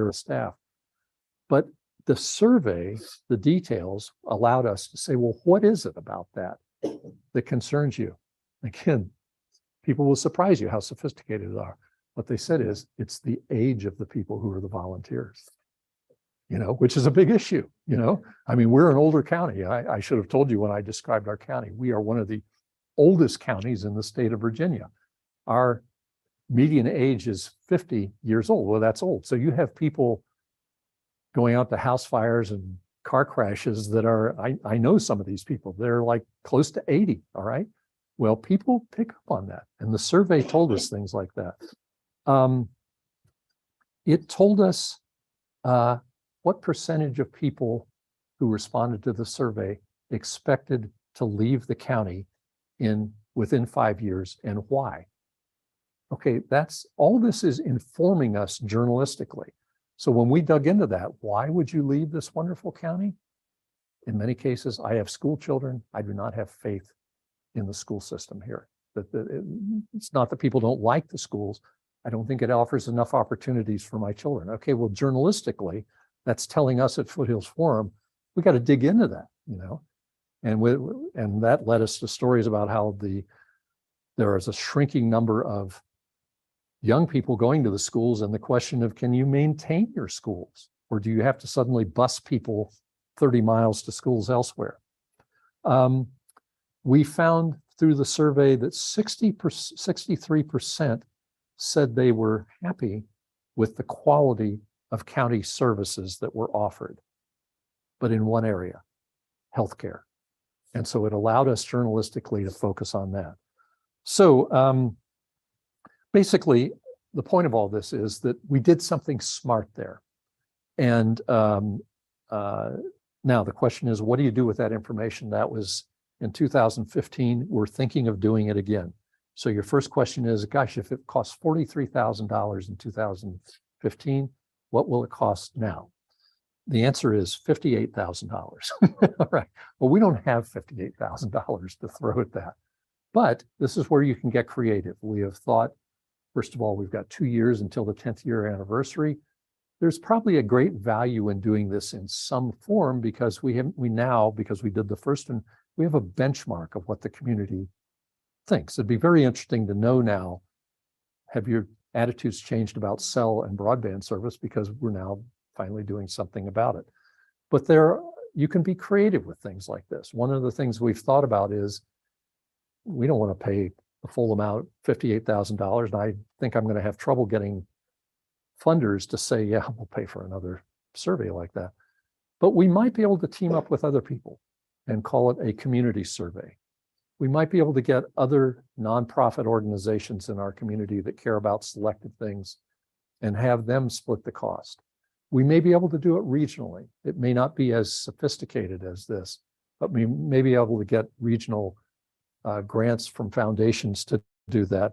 of staff. But the survey, the details allowed us to say, well, what is it about that that concerns you? Again, people will surprise you how sophisticated they are. What they said is, it's the age of the people who are the volunteers, which is a big issue. I mean, we're an older county. I should have told you when I described our county, we are one of the oldest counties in the state of Virginia. Our median age is 50 years old. Well, that's old. So you have people going out to house fires and car crashes that are, I know some of these people, they're like close to 80, all right? Well, people pick up on that. And the survey told us things like that. It told us what percentage of people who responded to the survey expected to leave the county within 5 years and why. Okay, all this is informing us journalistically. So when we dug into that, why would you leave this wonderful county? In many cases, I have school children. I do not have faith in the school system here. It's not that people don't like the schools. I don't think it offers enough opportunities for my children. Okay, well, journalistically, that's telling us at Foothills Forum, we got to dig into that, and that led us to stories about how there is a shrinking number of young people going to the schools, and the question of, can you maintain your schools? Or do you have to suddenly bus people 30 miles to schools elsewhere? We found through the survey that 63% said they were happy with the quality of county services that were offered, but in one area, healthcare. And so it allowed us journalistically to focus on that. So basically, the point of all this is that we did something smart there. And now the question is, what do you do with that information? That was in 2015. We're thinking of doing it again. So your first question is, gosh, if it costs $43,000 in 2015, what will it cost now? The answer is $58,000. All right. Well, we don't have $58,000 to throw at that. But this is where you can get creative. We have thought, first of all, we've got 2 years until the 10th year anniversary. There's probably a great value in doing this in some form because because we did the first one, we have a benchmark of what the community thinks. It'd be very interesting to know now, have your attitudes changed about cell and broadband service, because we're now finally doing something about it. But you can be creative with things like this. One of the things we've thought about is, we don't want to pay the full amount, $58,000, and I think I'm going to have trouble getting funders to say, yeah, we'll pay for another survey like that. But we might be able to team up with other people and call it a community survey. We might be able to get other nonprofit organizations in our community that care about selected things and have them split the cost. We may be able to do it regionally. It may not be as sophisticated as this, but we may be able to get regional grants from foundations to do that.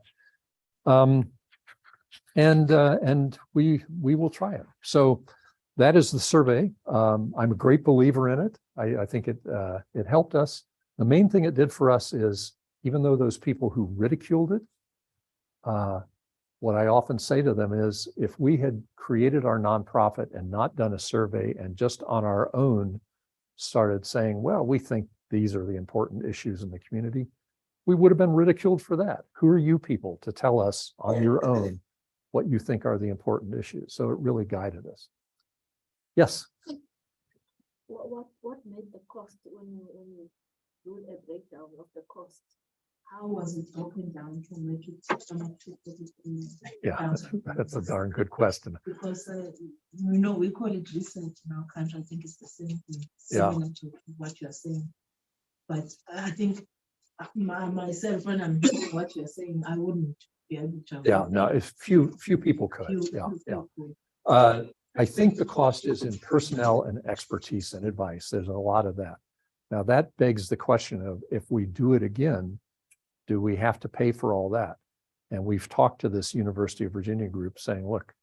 And we will try it. So that is the survey. I'm a great believer in it. I think it helped us. The main thing it did for us is, even though those people who ridiculed it, what I often say to them is, if we had created our nonprofit and not done a survey and just on our own started saying, well, we think these are the important issues in the community, we would have been ridiculed for that. Who are you people to tell us on your own what you think are the important issues? So it really guided us. Yes? What made the cost when you do a breakdown of the cost? How was it broken down to make it Yeah, that's a darn good question. Because we call it research in our country. I think it's the same thing, similar to what you're saying. But I think myself, when I'm doing what you're saying, I wouldn't be able to. Yeah, no, if few people could. I think the cost is in personnel and expertise and advice. There's a lot of that. Now that begs the question of, if we do it again, do we have to pay for all that? And we've talked to this University of Virginia group saying, look,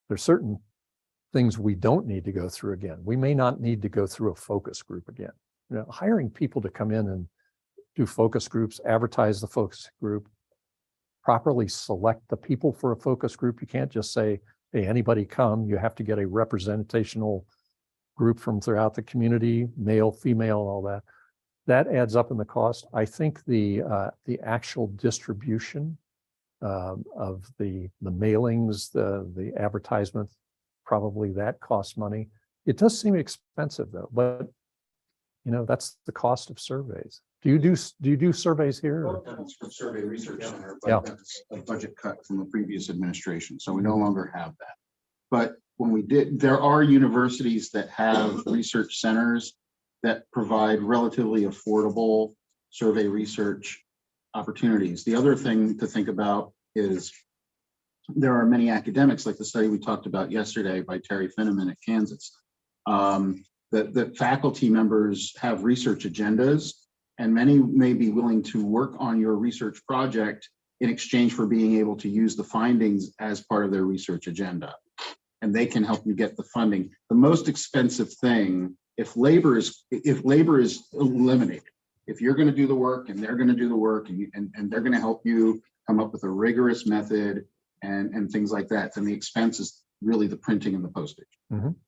there's certain things we don't need to go through again. We may not need to go through a focus group again. Hiring people to come in and do focus groups, advertise the focus group, properly select the people for a focus group. You can't just say, hey, anybody come, you have to get a representational group from throughout the community, male, female, and all that. That adds up in the cost. I think the actual distribution of the mailings, the advertisements, probably that costs money. It does seem expensive though, but you know, that's the cost of surveys. Do you do surveys here? Or? It's for Survey Research Center, but Yeah. that's a budget cut from the previous administration, so we no longer have that. But when we did, there are universities that have research centers that provide relatively affordable survey research opportunities. The other thing to think about is there are many academics, like the study we talked about yesterday by Terry Finneman at Kansas, that faculty members have research agendas, and many may be willing to work on your research project in exchange for being able to use the findings as part of their research agenda. And they can help you get the funding. The most expensive thing, if labor is eliminated, if you're going to do the work and they're going to do the work and they're going to help you come up with a rigorous method and things like that, then the expense is really the printing and the postage,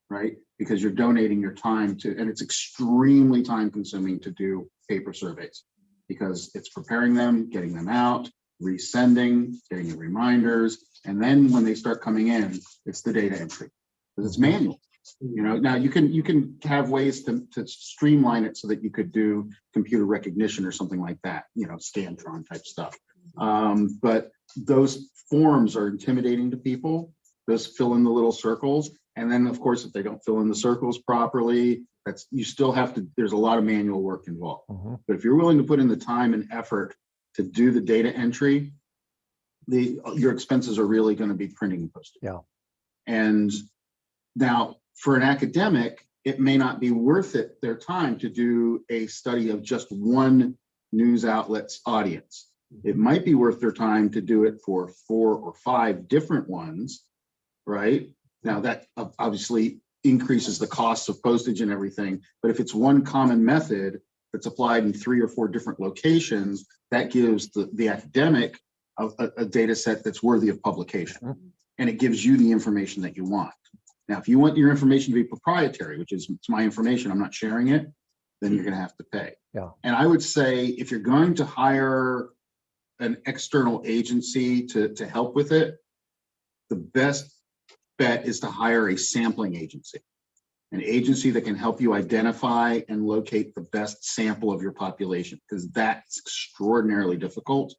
right? Because you're donating your time to, and it's extremely time consuming to do paper surveys because it's preparing them, getting them out, resending, getting the reminders, and then when they start coming in, it's the data entry because it's manual. You know, now you can have ways to streamline it so that you could do computer recognition or something like that, you know, Scantron type stuff. But those forms are intimidating to people. Those fill in the little circles. And then of course, if they don't fill in the circles properly, you still have to, there's a lot of manual work involved. But if you're willing to put in the time and effort to do the data entry, your expenses are really going to be printing and postage. Yeah. And now for an academic, it may not be worth it their time to do a study of just one news outlet's audience. It might be worth their time to do it for 4 or 5 different ones, right? Now that obviously increases the cost of postage and everything, but if it's one common method that's applied in 3 or 4 different locations, that gives the academic a data set that's worthy of publication. And it gives you the information that you want. Now, if you want your information to be proprietary, which is it's my information, I'm not sharing it, then you're going to have to pay. Yeah. And I would say if you're going to hire an external agency to help with it, the best bet is to hire a sampling agency, an agency that can help you identify and locate the best sample of your population, because that's extraordinarily difficult.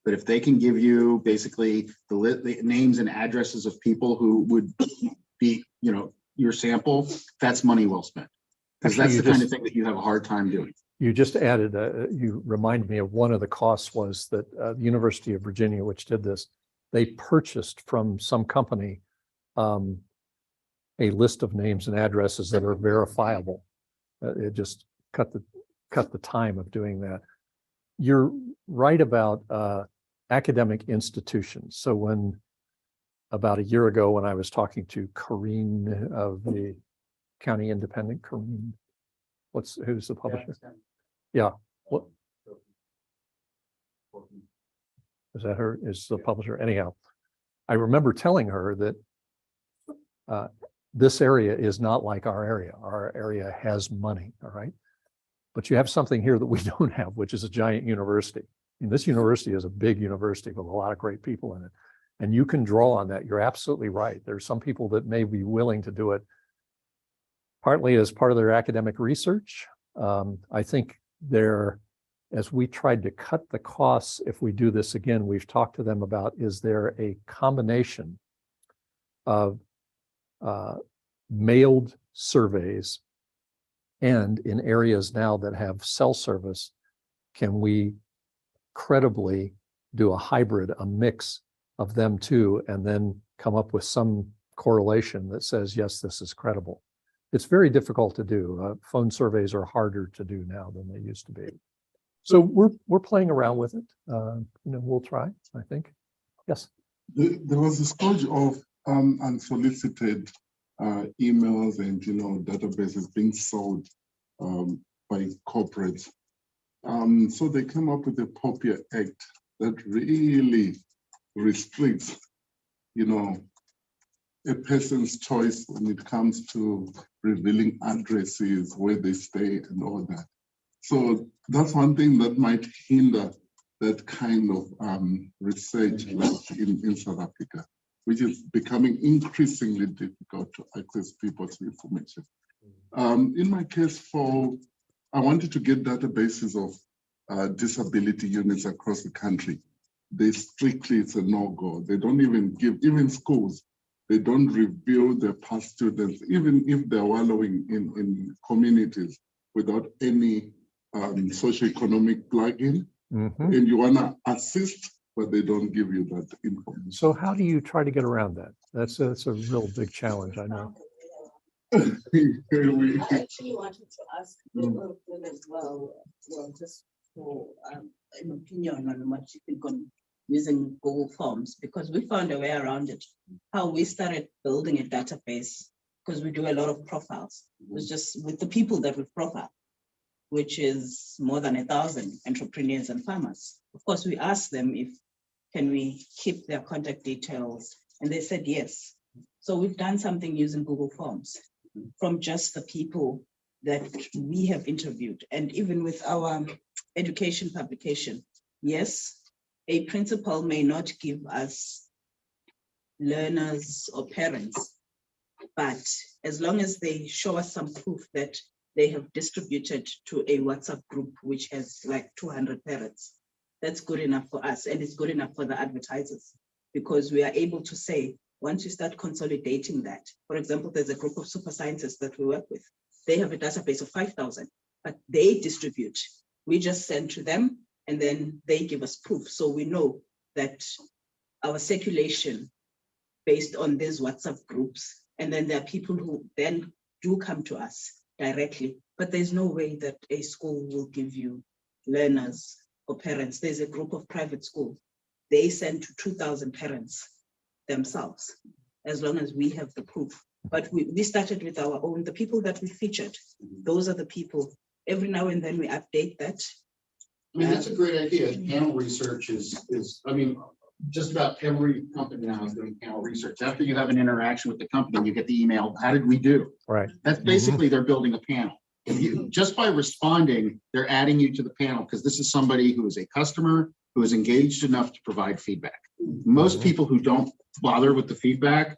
But if they can give you basically the names and addresses of people who would be, you know, your sample, that's money well spent. Because that's the kind of thing that you have a hard time doing. You just added, you reminded me of one of the costs was that the University of Virginia, which did this, they purchased from some company a list of names and addresses that are verifiable. It just cut the time of doing that. You're right about academic institutions. So when about a year ago, when I was talking to Corrine of the County Independent, Corrine, who's the publisher? Yeah. What is that? Her is the publisher. Anyhow, I remember telling her that this area is not like our area. Our area has money, all right? But you have something here that we don't have, which is a giant university. I mean, this university is a big university with a lot of great people in it. And you can draw on that. You're absolutely right. There's some people that may be willing to do it partly as part of their academic research. I think as we tried to cut the costs, if we do this again, we've talked to them about, is there a combination of mailed surveys, and in areas now that have cell service, can we credibly do a hybrid, a mix of them too, and then come up with some correlation that says, yes, this is credible. It's very difficult to do. Phone surveys are harder to do now than they used to be. So we're playing around with it. We'll try, I think. Yes. There was a scourge of unsolicited emails and databases being sold by corporates. So they came up with the POPIA Act that really restricts, a person's choice when it comes to revealing addresses, where they stay, and all that. So that's one thing that might hinder that kind of research like in South Africa, which is becoming increasingly difficult to access people's information. In my case, I wanted to get databases of disability units across the country. It's a no-go. They don't even give, even schools, they don't reveal their past students, even if they're wallowing in communities without any socioeconomic plug-in. And you want to assist, but they don't give you that information. So how do you try to get around that? That's a real big challenge, I know. I actually wanted to ask Bill as well, just for an opinion on what you think on using Google Forms, because we found a way around it. How we started building a database, because we do a lot of profiles. It was just with the people that we profile, which is more than 1,000 entrepreneurs and farmers. Of course, we asked them if can we keep their contact details, and they said yes. So we've done something using Google Forms from just the people that we have interviewed. And even with our education publication, yes, a principal may not give us learners or parents, but as long as they show us some proof that they have distributed to a WhatsApp group, which has like 200 parents, that's good enough for us. And it's good enough for the advertisers, because we are able to say, once you start consolidating that, for example, there's a group of super scientists that we work with. They have a database of 5,000, but they distribute. We just send to them and then they give us proof. So we know that our circulation based on these WhatsApp groups, and then there are people who then do come to us directly, but there's no way that a school will give you learners or parents. There's a group of private schools. They send to 2,000 parents themselves, as long as we have the proof. But we started with our own, the people that we featured, those are the people. Every now and then we update that. I mean, that's a great idea. Panel research is, I mean, just about every company now is doing panel research. After you have an interaction with the company, you get the email, how did we do? Right. That's basically they're building a panel. Just by responding, they're adding you to the panel, because this is somebody who is a customer who is engaged enough to provide feedback. Most people who don't bother with the feedback,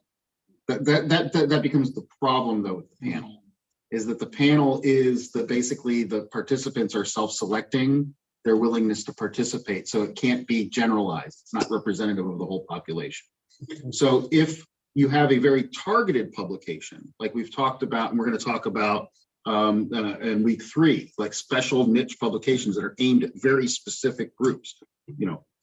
that becomes the problem though with the panel, is that the panel is that basically the participants are self-selecting their willingness to participate. So it can't be generalized. It's not representative of the whole population. So if you have a very targeted publication, like we've talked about, and we're going to talk about in week 3, like special niche publications that are aimed at very specific groups,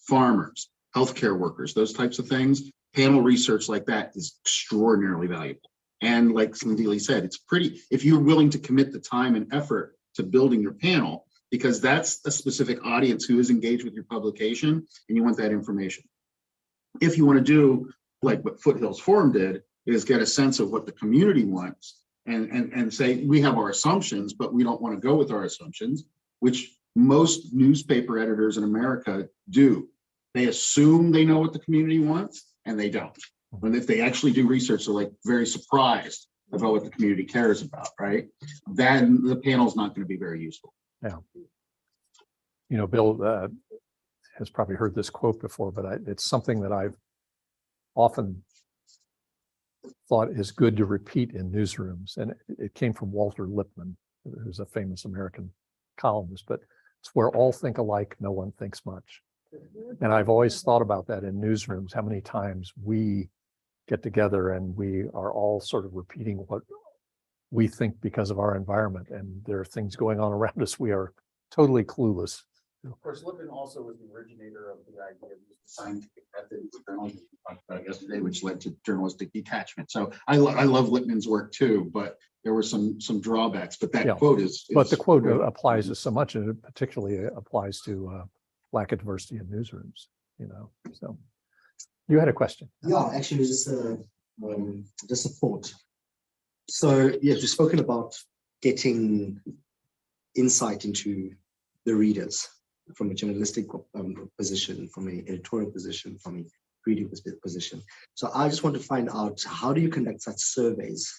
farmers, healthcare workers, those types of things. Panel research like that is extraordinarily valuable. And like Sandili said, it's pretty, if you're willing to commit the time and effort to building your panel, because that's a specific audience who is engaged with your publication and you want that information. If you want to do like what Foothills Forum did, is get a sense of what the community wants and say, we have our assumptions, but we don't want to go with our assumptions, which most newspaper editors in America do. They assume they know what the community wants, and they don't. And if they actually do research, they're like very surprised about what the community cares about, right? Then the panel is not going to be very useful. Yeah. Bill has probably heard this quote before, but it's something that I've often thought is good to repeat in newsrooms. And it came from Walter Lippmann, who's a famous American columnist, but it's where all think alike, no one thinks much. And I've always thought about that in newsrooms, how many times we get together and we are all sort of repeating what we think because of our environment. And there are things going on around us we are totally clueless. Of course, Lippmann also was the originator of the idea of the scientific method of journalism we talked about yesterday, which led to journalistic detachment. So I love Lippmann's work too, but there were some drawbacks. But that quote is but the quote applies to so much, and it particularly applies to lack of diversity in newsrooms. So you had a question. Yeah, actually, just a thought. So yes, we've spoken about getting insight into the readers from a journalistic position, from an editorial position, from a greedy position. So I just want to find out, how do you conduct such surveys,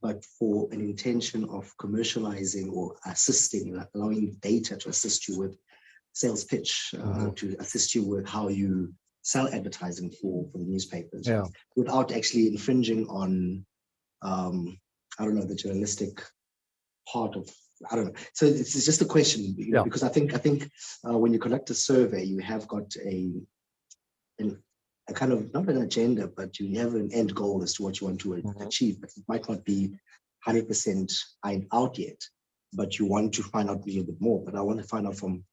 but for an intention of commercializing or assisting, like allowing data to assist you with sales pitch, to assist you with how you sell advertising for the newspapers, without actually infringing on, I don't know, the journalistic part of, I don't know. So it's just a question, you know, because I think when you conduct a survey, you have got a kind of, not an agenda, but you have an end goal as to what you want to achieve, but it might not be 100% ironed out yet, but you want to find out a little bit more. But I want to find out from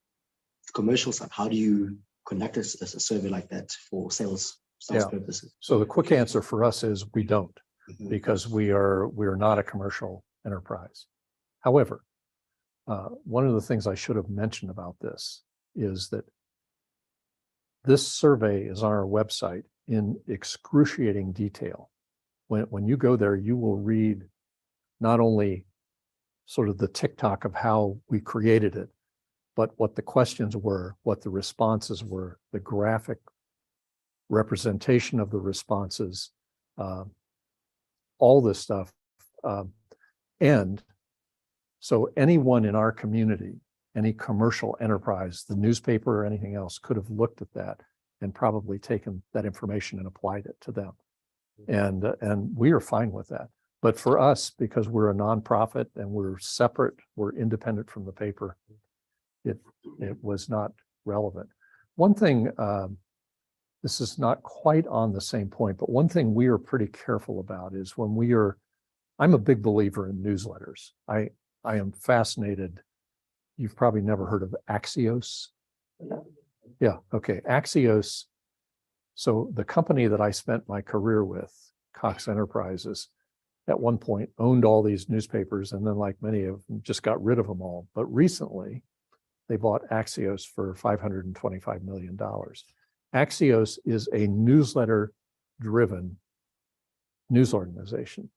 the commercial side, how do you conduct a survey like that for sales purposes? So the quick answer for us is we don't, because we are not a commercial enterprise. However, one of the things I should have mentioned about this is that this survey is on our website in excruciating detail. When you go there, you will read not only sort of the tick-tock of how we created it, but what the questions were, what the responses were, the graphic representation of the responses, all this stuff. And so anyone in our community, any commercial enterprise, the newspaper or anything else, could have looked at that and probably taken that information and applied it to them. And we are fine with that. But for us, because we're a nonprofit and we're separate, we're independent from the paper, it was not relevant. One thing, this is not quite on the same point, but one thing we are pretty careful about is I'm a big believer in newsletters. I am fascinated. You've probably never heard of Axios. Yeah, okay, Axios. So the company that I spent my career with, Cox Enterprises, at one point owned all these newspapers, and then, like many of them, just got rid of them all. But recently, they bought Axios for $525 million. Axios is a newsletter-driven news organization.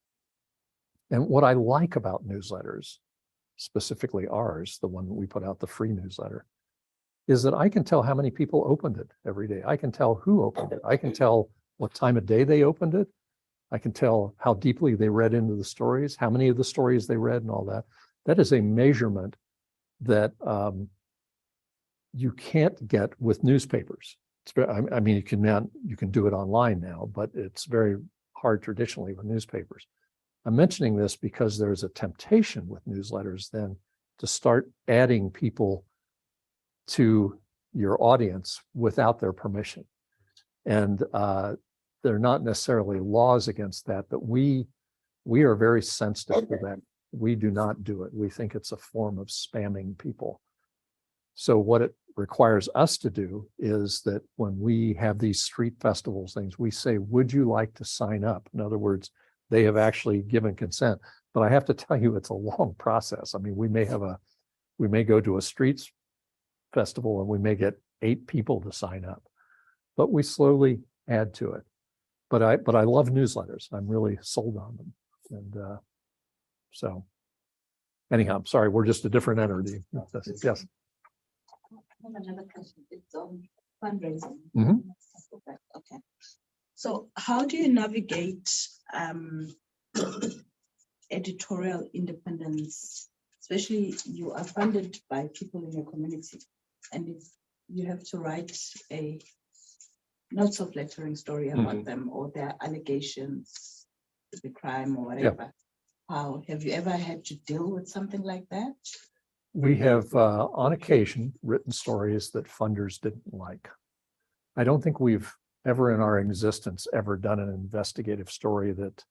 And what I like about newsletters, specifically ours, the one that we put out, the free newsletter, is that I can tell how many people opened it every day. I can tell who opened it. I can tell what time of day they opened it. I can tell how deeply they read into the stories, how many of the stories they read and all that. That is a measurement that you can't get with newspapers. I mean, you can do it online now, but it's very hard traditionally with newspapers. I'm mentioning this because there's a temptation with newsletters then to start adding people to your audience without their permission. And there are not necessarily laws against that, but we are very sensitive to that. We do not do it. We think it's a form of spamming people. So what it requires us to do is that when we have these street festivals things, we say, would you like to sign up? In other words, they have actually given consent. But I have to tell you, it's a long process. I mean, we may go to a streets festival and we may get 8 people to sign up, but we slowly add to it. But I love newsletters. I'm really sold on them. And so anyhow, I'm sorry, we're just a different entity. Yes. I have another question. It's on fundraising. Okay. So how do you navigate editorial independence, especially you are funded by people in your community, and if you have to write a not so flattering story about them or their allegations, the crime or whatever. How have you ever had to deal with something like that? We have, on occasion, written stories that funders didn't like. I don't think we've ever in our existence ever done an investigative story that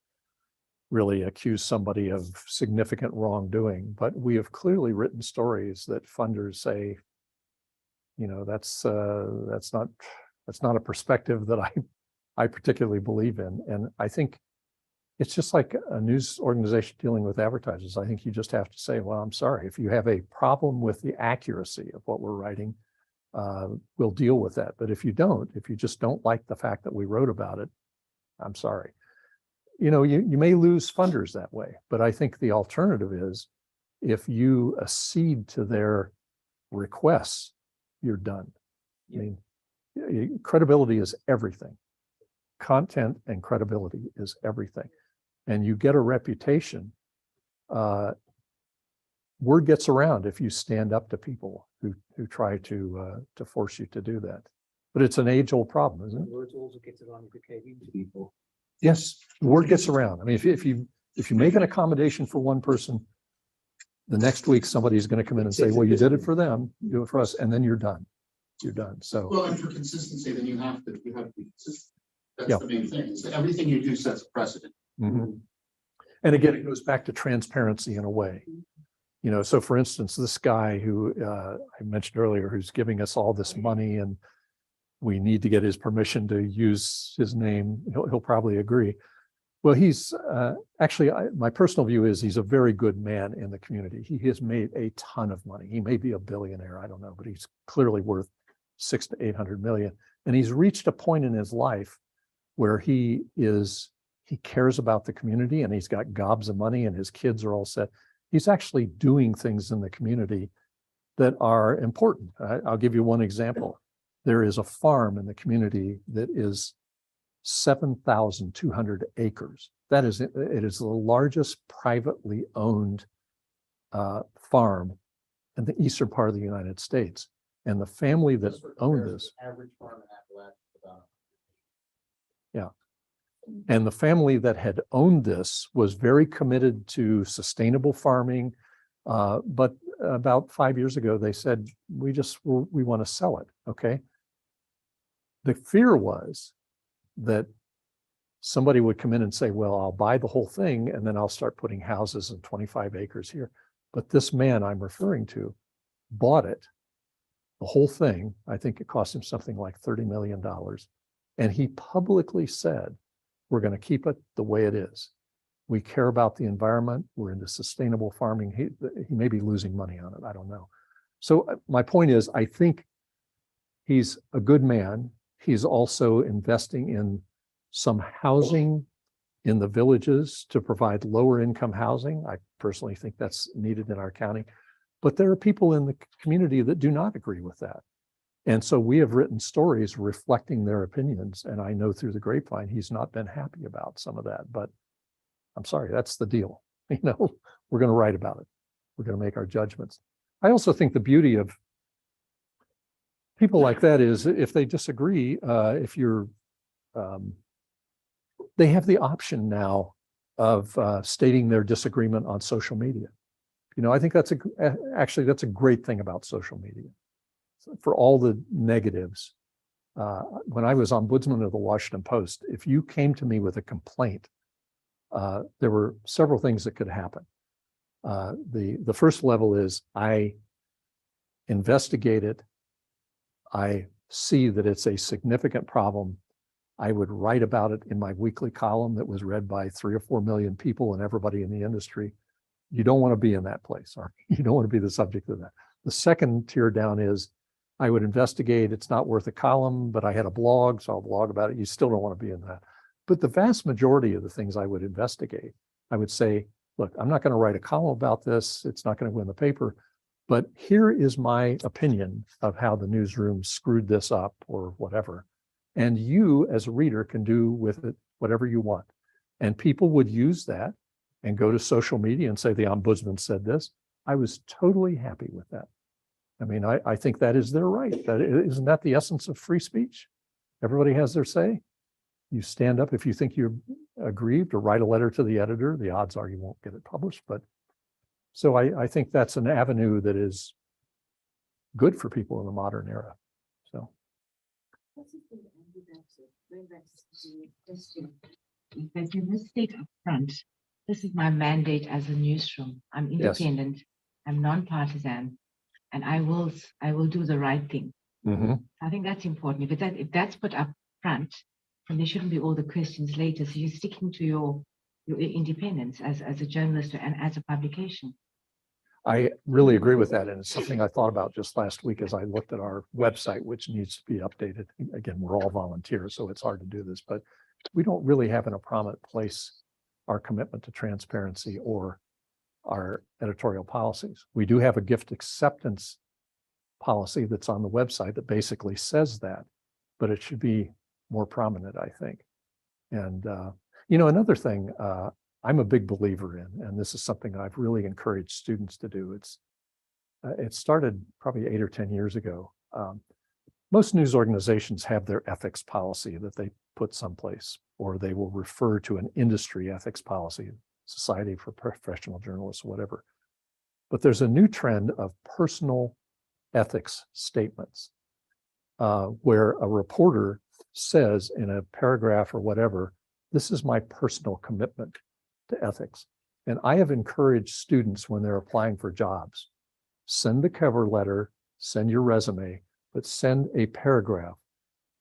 really accused somebody of significant wrongdoing, but we have clearly written stories that funders say, you know, that's not a perspective that I particularly believe in. And I think it's just like a news organization dealing with advertisers. I think you just have to say, well, I'm sorry, if you have a problem with the accuracy of what we're writing, we'll deal with that. But if you just don't like the fact that we wrote about it, I'm sorry. You know, you may lose funders that way, but I think the alternative is if you accede to their requests, you're done. I mean, credibility is everything. content and credibility is everything. And you get a reputation. Word gets around if you stand up to people who try to force you to do that. But it's an age-old problem, isn't it? Words also gets around if you cave into people. Yes, word gets around. I mean, if you make an accommodation for one person, the next week somebody's going to come in and say, well, you did it for them, do it for us, and then you're done. You're done. So Well, and for consistency, then you have to be consistent. That's Yeah. the main thing, is that everything you do sets a precedent. mhm. And again, it goes back to transparency in a way. You know, so for instance, this guy who I mentioned earlier, who's giving us all this money and we need to get his permission to use his name, he'll probably agree. Well, he's actually, my personal view is he's a very good man in the community. He has made a ton of money. He may be a billionaire, I don't know, but he's clearly worth 600 to 800 million. And he's reached a point in his life where he cares about the community and he's got gobs of money and his kids are all set. He's actually doing things in the community that are important. I'll give you one example. There is a farm in the community that is 7,200 acres. It is the largest privately owned farm in the eastern part of the United States. And the family that owned this. Average farm in Appalachia is about. Yeah. And the family that had owned this was very committed to sustainable farming. But about 5 years ago, they said, we want to sell it. Okay. The fear was that somebody would come in and say, well, I'll buy the whole thing and then I'll start putting houses and 25 acres here. But this man I'm referring to bought it, the whole thing. I think it cost him something like $30 million. And he publicly said, we're going to keep it the way it is. We care about the environment. We're into sustainable farming. He may be losing money on it. I don't know. So my point is, I think he's a good man. He's also investing in some housing in the villages to provide lower income housing. I personally think that's needed in our county. But there are people in the community that do not agree with that. And so we have written stories reflecting their opinions. And I know through the grapevine, he's not been happy about some of that, but I'm sorry, that's the deal. You know, we're going to write about it. We're going to make our judgments. I also think the beauty of people like that is if they disagree, they have the option now of stating their disagreement on social media. You know, I think that's a great thing about social media. For all the negatives, when I was ombudsman of the Washington Post, if you came to me with a complaint, there were several things that could happen. The first level is I investigate it. I see that it's a significant problem. I would write about it in my weekly column that was read by 3 or 4 million people and everybody in the industry. You don't want to be in that place, or you don't want to be the subject of that. The second tier down is I would investigate. It's not worth a column, but I had a blog, so I'll blog about it. You still don't want to be in that. But the vast majority of the things I would investigate, I would say, look, I'm not going to write a column about this. It's not going to go in the paper. But here is my opinion of how the newsroom screwed this up or whatever. And you as a reader can do with it whatever you want. And people would use that and go to social media and say, the ombudsman said this. I was totally happy with that. I mean, I think that is their right. Isn't that the essence of free speech? Everybody has their say. You stand up if you think you're aggrieved, or write a letter to the editor. The odds are you won't get it published. But so I think that's an avenue that is good for people in the modern era. So. If you mistake up front, this is my mandate as a newsroom. I'm independent, I'm nonpartisan, and I will do the right thing. Mm-hmm. I think that's important. If that's put up front, then there shouldn't be all the questions later. So you're sticking to your independence as a journalist and as a publication. I really agree with that. And it's something I thought about just last week as I looked at our website, which needs to be updated. Again, we're all volunteers, so it's hard to do this, but we don't really have in a prominent place our commitment to transparency or our editorial policies. We do have a gift acceptance policy that's on the website that basically says that, but it should be more prominent, I think. And, another thing I'm a big believer in, and this is something I've really encouraged students to do. It started probably 8 or 10 years ago. Most news organizations have their ethics policy that they put someplace, or they will refer to an industry ethics policy, Society for Professional Journalists, whatever. But there's a new trend of personal ethics statements, where a reporter says in a paragraph or whatever, this is my personal commitment to ethics. And I have encouraged students when they're applying for jobs, send the cover letter, send your resume, but send a paragraph.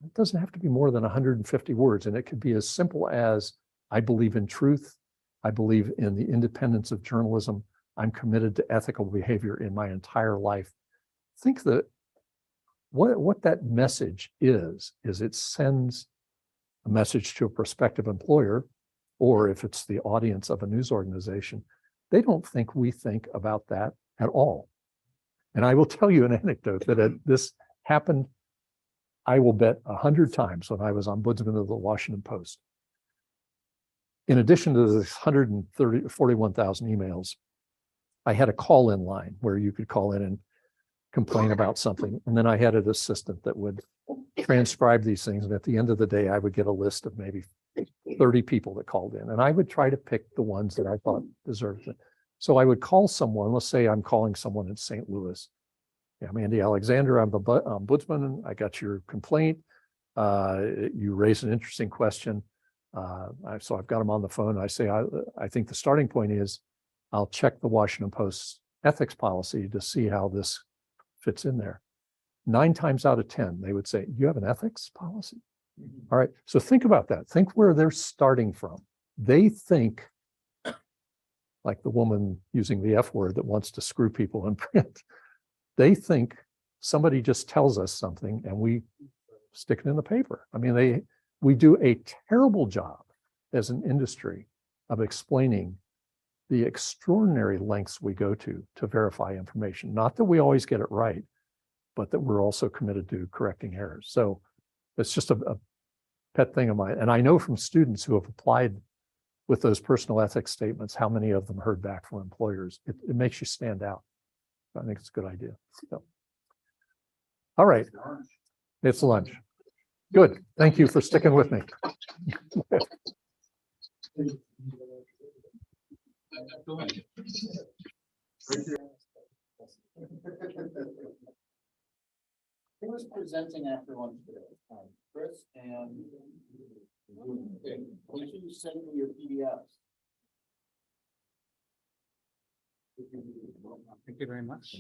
It doesn't have to be more than 150 words. And it could be as simple as, I believe in truth. I believe in the independence of journalism. I'm committed to ethical behavior in my entire life. Think that what that message is it sends a message to a prospective employer, or if it's the audience of a news organization, they don't think we think about that at all. And I will tell you an anecdote that this happened, I will bet 100 times when I was ombudsman of the Washington Post. In addition to the 41,000 emails, I had a call-in line where you could call in and complain about something. And then I had an assistant that would transcribe these things. And at the end of the day, I would get a list of maybe 30 people that called in. And I would try to pick the ones that I thought deserved it. So I would call someone, let's say I'm calling someone in St. Louis. Yeah, I'm Andy Alexander, I'm the ombudsman. I got your complaint. You raised an interesting question. So I've got them on the phone. I say, I think the starting point is I'll check the Washington Post's ethics policy to see how this fits in there. 9 times out of 10, they would say, you have an ethics policy? All right, so think about that. Think where they're starting from. They think, like the woman using the F word that wants to screw people in print, they think somebody just tells us something and we stick it in the paper. I mean, we do a terrible job as an industry of explaining the extraordinary lengths we go to verify information. Not that we always get it right, but that we're also committed to correcting errors. So it's just a pet thing of mine. And I know from students who have applied with those personal ethics statements, how many of them heard back from employers. It makes you stand out. I think it's a good idea. So. All right, it's lunch. Good, thank you for sticking with me. Who was presenting after lunch today? Chris and okay. Would you send me your PDFs? Thank you very much.